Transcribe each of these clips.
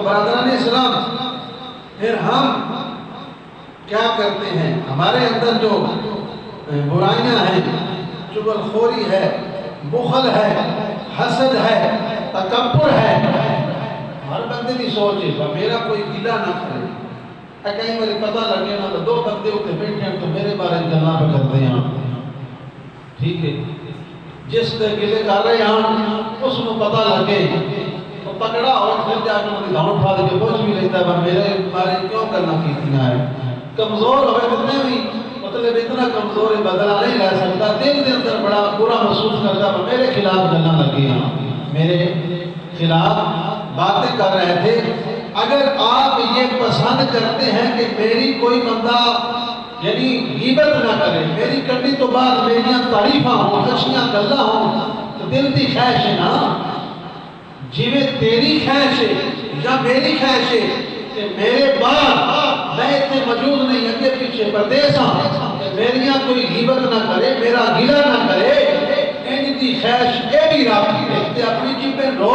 تو برادران اسلام پھر ہم کیا کرتے ہیں؟ ہمارے اندر جو برائیاں ہیں، چغل خوری ہے، بخل ہے، حسد ہے، تکبر ہے، ہر بندے کی سوچ ہے میرا کوئی گلہ نہ کرے۔ کہیں میرے پتہ لگے نا تو دو بندے ہوتے بیٹھے ہیں تو میرے بارے میں گلاں پہ کرتے ہیں، ٹھیک ہے؟ جس دے گلے کر رہے ہیں اس کو پتہ لگے تو تکڑا ہو پھر جا کے انہیں دھاؤں اٹھا دے کے پوچھ بھی لیتا ہے میرے بارے کیوں کرنا کیتنا ہے؟ کمزور ہوئے کتنے بھی مطلب اتنا کمزور ہے بدلہ نہیں لے سکتا، دل دے اندر بڑا برا محسوس کرتا ہے میرے خلاف گلاں لگی ہیں، میرے خلاف باتیں کر رہے تھے۔ اگر آپ یہ پسند کرتے ہیں کہ میری کوئی بندہ یعنی غیبت نہ کرے، میری کرنی تو بعد میریاں تعریفاں ہوں، اچھیاں گلاں ہوں، تو دل دی خواہش ہے نا جیویں تیری خواہش ہے یا میری خواہش ہے کہ میرے بعد میں اتنے موجود نہیں اگے پیچھے پردیس ہوں کہ میریاں کوئی غیبت نہ کرے، میرا گلہ نہ کرے، ان دی خواہش اے بھی راکی دیکھتے اپنی جی پہ رو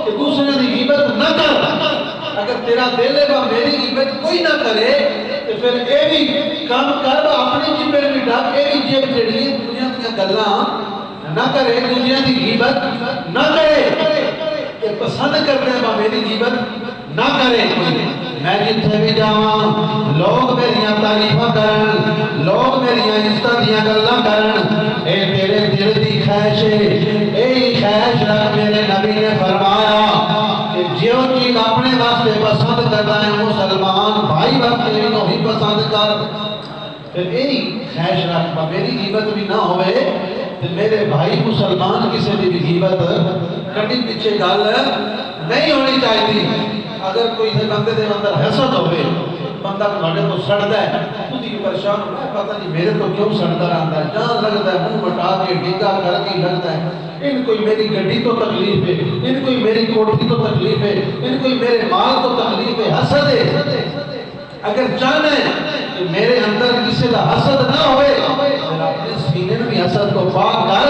کہ دوسرے دی غیبت نہ کر۔ اگر تیرا دل ہے وہ میری غیبت کوئی نہ کرے تو پھر اے بھی کام کر اپنی جی پہ بھی ڈھاک، اے بھی جیب جڑی دنیا دیا گلاں نہ کرے، دنیا دی غیبت نہ کرے، کہ پسند کرتے ہیں وہ میری غیبت نہ کرے۔ میں جتھے بھی جاواں لوگ میریاں تعریفاں کرن، لوگ میریاں عزت دیاں گلاں کرن، اے تیرے دل دی خواہش ہے، اے خواہش رکھ میرے نبی نے فرمایا کہ جو چیز اپنے واسطے پسند کرتا ہے مسلمان بھائی واسطے وہی پسند کر۔ پھر یہی خواہش رکھ میری غیبت بھی نہ ہوئے تو میرے بھائی مسلمان کسی بھی غیبت کٹی پیچھے گل نہیں ہونی چاہیے۔ اگر کوئی بندے دے اندر حسد ہوئے بندہ تھوڑے تو سڑتا ہے، خود ہی پریشان ہوتا ہے پتہ نہیں میرے تو کیوں سڑتا رہتا ہے، جان لگتا ہے منہ مٹا کے ڈیگا کر کے لگتا ہے ان کوئی میری گڈی تو تکلیف ہے، ان کوئی میری کوٹھی تو تکلیف ہے، ان کوئی میرے مال تو تکلیف ہے، حسد ہے۔ اگر چاہنا ہے کہ میرے اندر کسی کا حسد نہ ہوئے پھر اپنے سینے میں بھی حسد کو پاک کر۔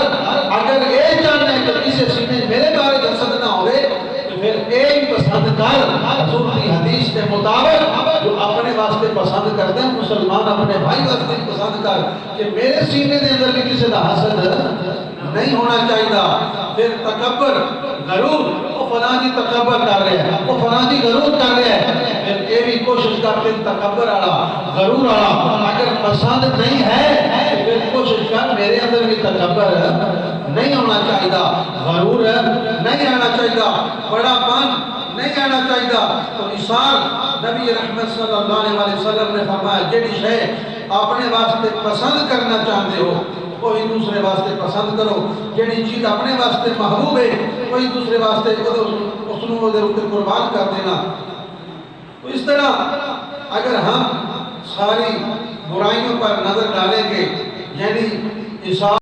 اگر یہ چاہنا ہے کہ کسی سینے میرے بارے حسد نہ ہوئے تو پھر ایک پسند کر۔ حضور کی حدیث کے مطابق جو اپنے واسطے پسند کرتے ہیں مسلمان اپنے بھائی واسطے پسند کر کہ میرے سینے کے اندر بھی کسی کا حسد نہیں ہونا چاہیے۔ پھر تکبر غرور، وہ فلاں جی تکبر کر رہے ہیں، وہ فلاں جی غرور کر رہے ہیں، پھر یہ بھی کوشش کرتے تکبر والا غرور والا اگر پسند نہیں ہے پھر کوشش کر میرے اندر بھی تکبر نہیں ہونا چاہیے، غرور نہیں آنا چاہیے، بڑا پن نہیں آنا چاہیے۔ تو مثال نبی رحمت صلی اللہ علیہ وسلم نے فرمایا جیڑی شے اپنے واسطے پسند کرنا چاہتے ہو وہی دوسرے واسطے پسند کرو، جیڑی چیز اپنے واسطے محبوب ہے وہی دوسرے واسطے اس نو قربان کر دینا۔ تو اس طرح اگر ہم ساری برائیوں پر نظر ڈالیں گے یعنی